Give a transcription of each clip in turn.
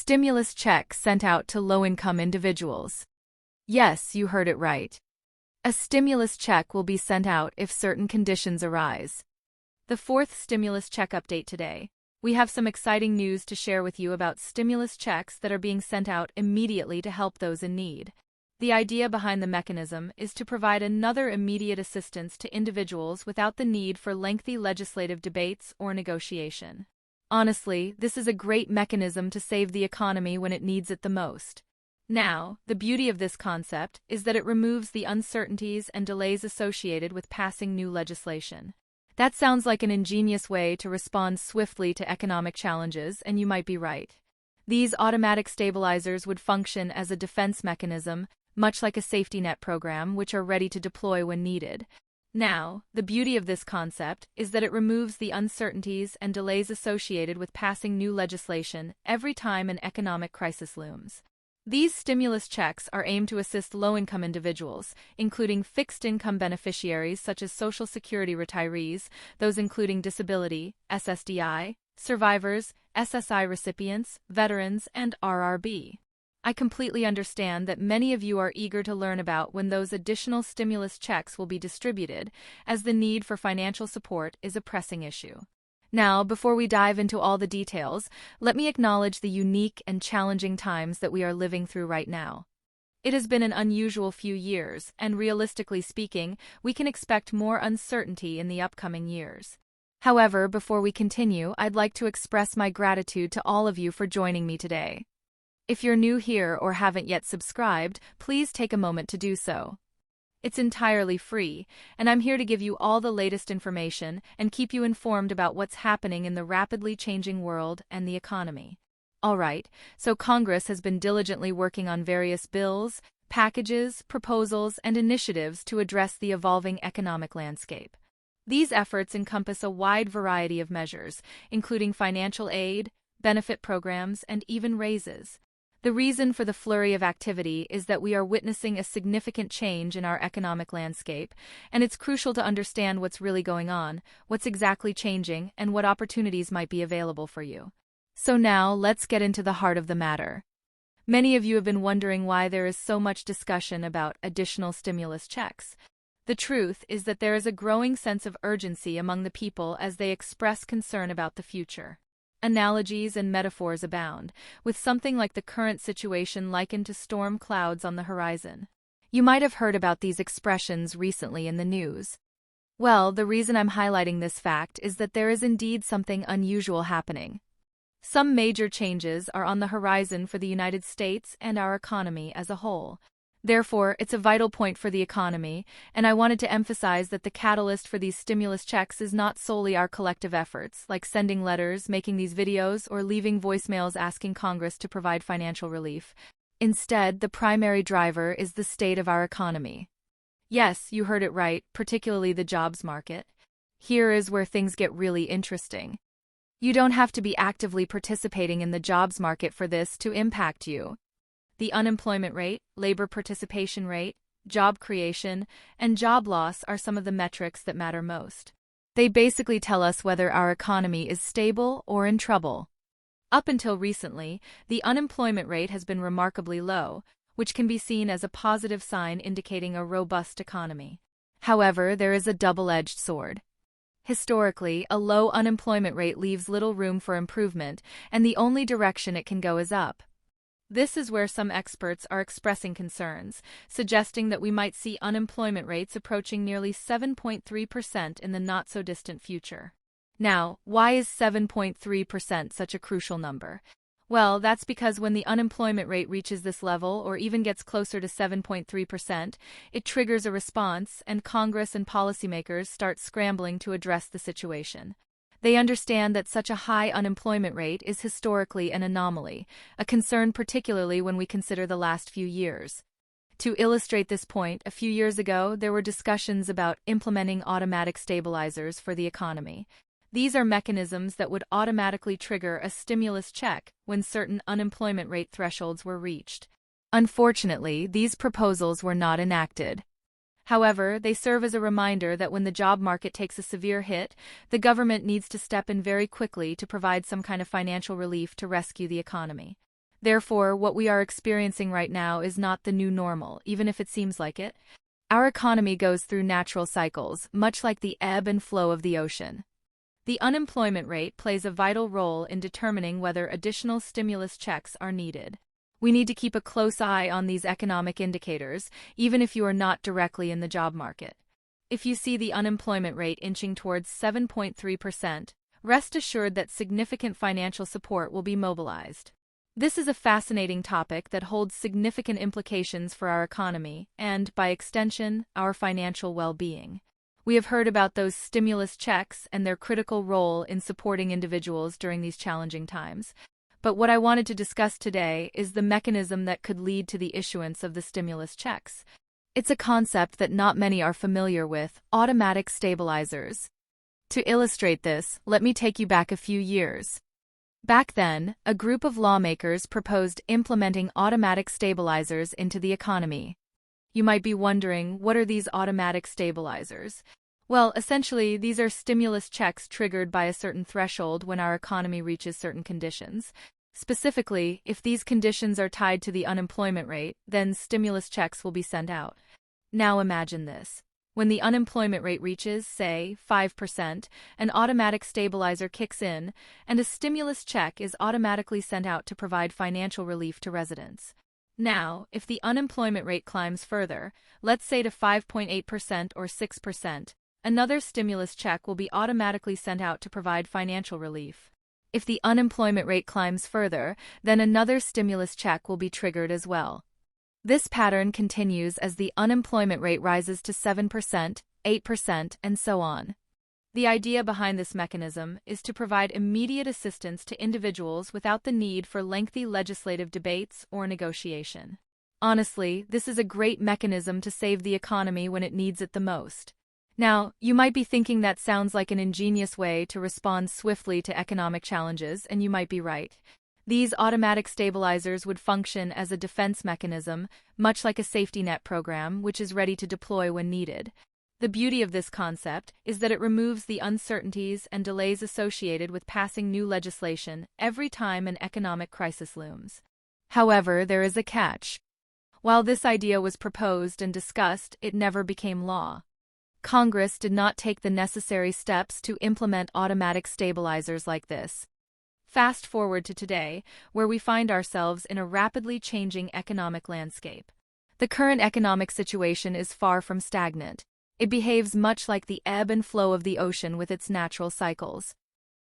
stimulus check sent out to low-income individuals. Yes, you heard it right. A stimulus check will be sent out if certain conditions arise. The fourth stimulus check update today. We have some exciting news to share with you about stimulus checks that are being sent out immediately to help those in need. The idea behind the mechanism is to provide another immediate assistance to individuals without the need for lengthy legislative debates or negotiation. Honestly, this is a great mechanism to save the economy when it needs it the most. Now, the beauty of this concept is that it removes the uncertainties and delays associated with passing new legislation. That sounds like an ingenious way to respond swiftly to economic challenges, and you might be right. These automatic stabilizers would function as a defense mechanism, much like a safety net program, which are ready to deploy when needed. Now, the beauty of this concept is that it removes the uncertainties and delays associated with passing new legislation every time an economic crisis looms. These stimulus checks are aimed to assist low-income individuals, including fixed-income beneficiaries such as Social Security retirees, those including disability, SSDI, survivors, SSI recipients, veterans, and RRB. I completely understand that many of you are eager to learn about when those additional stimulus checks will be distributed, as the need for financial support is a pressing issue. Now, before we dive into all the details, let me acknowledge the unique and challenging times that we are living through right now. It has been an unusual few years, and realistically speaking, we can expect more uncertainty in the upcoming years. However, before we continue, I'd like to express my gratitude to all of you for joining me today. If you're new here or haven't yet subscribed, please take a moment to do so. It's entirely free, and I'm here to give you all the latest information and keep you informed about what's happening in the rapidly changing world and the economy. Alright, so Congress has been diligently working on various bills, packages, proposals, and initiatives to address the evolving economic landscape. These efforts encompass a wide variety of measures, including financial aid, benefit programs, and even raises. The reason for the flurry of activity is that we are witnessing a significant change in our economic landscape, and it's crucial to understand what's really going on, what's exactly changing, and what opportunities might be available for you. So now, let's get into the heart of the matter. Many of you have been wondering why there is so much discussion about additional stimulus checks. The truth is that there is a growing sense of urgency among the people as they express concern about the future. Analogies and metaphors abound, with something like the current situation likened to storm clouds on the horizon. You might have heard about these expressions recently in the news. Well, the reason I'm highlighting this fact is that there is indeed something unusual happening. Some major changes are on the horizon for the United States and our economy as a whole. Therefore, it's a vital point for the economy, and I wanted to emphasize that the catalyst for these stimulus checks is not solely our collective efforts, like sending letters, making these videos, or leaving voicemails asking Congress to provide financial relief. Instead, the primary driver is the state of our economy. Yes, you heard it right, particularly the jobs market. Here is where things get really interesting. You don't have to be actively participating in the jobs market for this to impact you. The unemployment rate, labor participation rate, job creation, and job loss are some of the metrics that matter most. They basically tell us whether our economy is stable or in trouble. Up until recently, the unemployment rate has been remarkably low, which can be seen as a positive sign indicating a robust economy. However, there is a double-edged sword. Historically, a low unemployment rate leaves little room for improvement, and the only direction it can go is up. This is where some experts are expressing concerns, suggesting that we might see unemployment rates approaching nearly 7.3% in the not-so-distant future. Now, why is 7.3% such a crucial number? Well, that's because when the unemployment rate reaches this level or even gets closer to 7.3%, it triggers a response, and Congress and policymakers start scrambling to address the situation. They understand that such a high unemployment rate is historically an anomaly, a concern particularly when we consider the last few years. To illustrate this point, a few years ago, there were discussions about implementing automatic stabilizers for the economy. These are mechanisms that would automatically trigger a stimulus check when certain unemployment rate thresholds were reached. Unfortunately, these proposals were not enacted. However, they serve as a reminder that when the job market takes a severe hit, the government needs to step in very quickly to provide some kind of financial relief to rescue the economy. Therefore, what we are experiencing right now is not the new normal, even if it seems like it. Our economy goes through natural cycles, much like the ebb and flow of the ocean. The unemployment rate plays a vital role in determining whether additional stimulus checks are needed. We need to keep a close eye on these economic indicators, even if you are not directly in the job market. If you see the unemployment rate inching towards 7.3%, rest assured that significant financial support will be mobilized. This is a fascinating topic that holds significant implications for our economy and, by extension, our financial well-being. We have heard about those stimulus checks and their critical role in supporting individuals during these challenging times. But what I wanted to discuss today is the mechanism that could lead to the issuance of the stimulus checks. It's a concept that not many are familiar with: automatic stabilizers. To illustrate this, let me take you back a few years. Back then, a group of lawmakers proposed implementing automatic stabilizers into the economy. You might be wondering, what are these automatic stabilizers? Well, essentially, these are stimulus checks triggered by a certain threshold when our economy reaches certain conditions. Specifically, if these conditions are tied to the unemployment rate, then stimulus checks will be sent out. Now imagine this. When the unemployment rate reaches, say, 5%, an automatic stabilizer kicks in, and a stimulus check is automatically sent out to provide financial relief to residents. Now, if the unemployment rate climbs further, let's say to 5.8% or 6%, another stimulus check will be automatically sent out to provide financial relief. If the unemployment rate climbs further, then another stimulus check will be triggered as well. This pattern continues as the unemployment rate rises to 7%, 8%, and so on. The idea behind this mechanism is to provide immediate assistance to individuals without the need for lengthy legislative debates or negotiation. Honestly, this is a great mechanism to save the economy when it needs it the most. Now, you might be thinking that sounds like an ingenious way to respond swiftly to economic challenges, and you might be right. These automatic stabilizers would function as a defense mechanism, much like a safety net program, which is ready to deploy when needed. The beauty of this concept is that it removes the uncertainties and delays associated with passing new legislation every time an economic crisis looms. However, there is a catch. While this idea was proposed and discussed, it never became law. Congress did not take the necessary steps to implement automatic stabilizers like this. Fast forward to today, where we find ourselves in a rapidly changing economic landscape. The current economic situation is far from stagnant. It behaves much like the ebb and flow of the ocean with its natural cycles.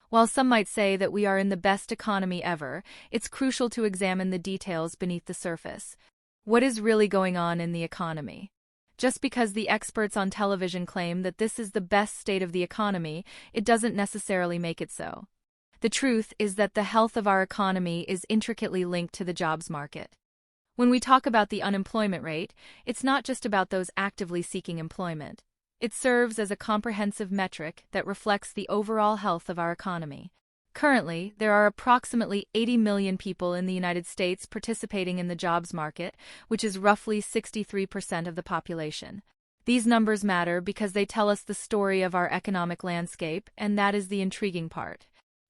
While some might say that we are in the best economy ever, it's crucial to examine the details beneath the surface. What is really going on in the economy? Just because the experts on television claim that this is the best state of the economy, it doesn't necessarily make it so. The truth is that the health of our economy is intricately linked to the jobs market. When we talk about the unemployment rate, it's not just about those actively seeking employment. It serves as a comprehensive metric that reflects the overall health of our economy. Currently, there are approximately 80 million people in the United States participating in the jobs market, which is roughly 63% of the population. These numbers matter because they tell us the story of our economic landscape, and that is the intriguing part.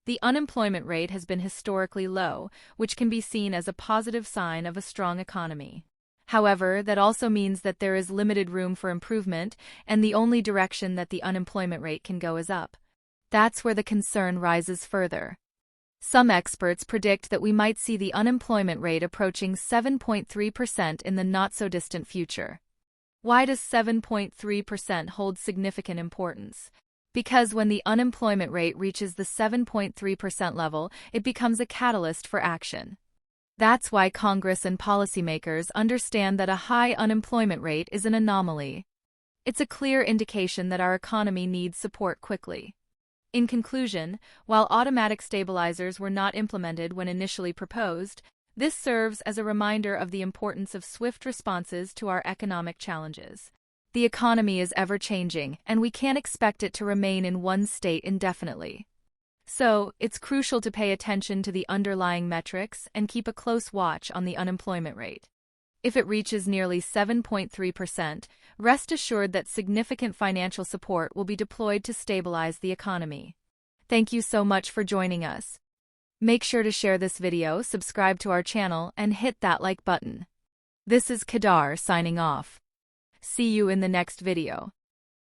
The unemployment rate has been historically low, which can be seen as a positive sign of a strong economy. However, that also means that there is limited room for improvement, and the only direction that the unemployment rate can go is up. That's where the concern rises further. Some experts predict that we might see the unemployment rate approaching 7.3% in the not-so-distant future. Why does 7.3% hold significant importance? Because when the unemployment rate reaches the 7.3% level, it becomes a catalyst for action. That's why Congress and policymakers understand that a high unemployment rate is an anomaly. It's a clear indication that our economy needs support quickly. In conclusion, while automatic stabilizers were not implemented when initially proposed, this serves as a reminder of the importance of swift responses to our economic challenges. The economy is ever-changing, and we can't expect it to remain in one state indefinitely. So, it's crucial to pay attention to the underlying metrics and keep a close watch on the unemployment rate. If it reaches nearly 7.3%, rest assured that significant financial support will be deployed to stabilize the economy. Thank you so much for joining us. Make sure to share this video, subscribe to our channel, and hit that like button. This is Kedar signing off. See you in the next video.